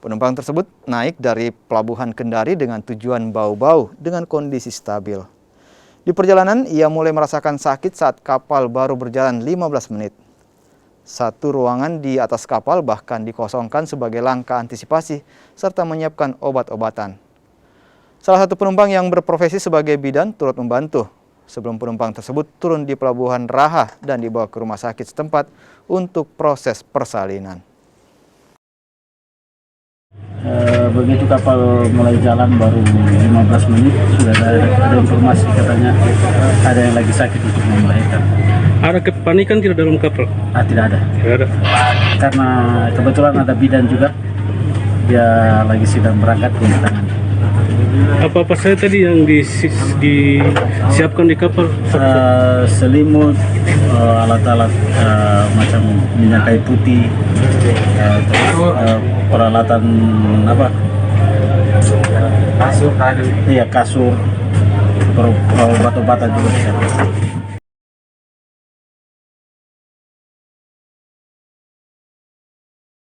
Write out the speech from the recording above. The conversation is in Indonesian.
Penumpang tersebut naik dari pelabuhan Kendari dengan tujuan Bau-Bau dengan kondisi stabil. Di perjalanan, ia mulai merasakan sakit saat kapal baru berjalan 15 menit. Satu ruangan di atas kapal bahkan dikosongkan sebagai langkah antisipasi serta menyiapkan obat-obatan. Salah satu penumpang yang berprofesi sebagai bidan turut membantu sebelum penumpang tersebut turun di Pelabuhan Raha dan dibawa ke rumah sakit setempat untuk proses persalinan. Begitu kapal mulai jalan baru 15 menit sudah ada informasi katanya ada yang lagi sakit untuk melahirkan. Ada kepanikan tidak dalam kapal? Tidak ada. Tidak ada. Karena kebetulan ada bidan juga, dia lagi sedang berangkat ke tangan. Apa-apa saja tadi yang disiapkan di kapal? Selimut, alat-alat macam minyak kayu putih, peralatan apa? Kasur, iya kasur, obat-obatan juga.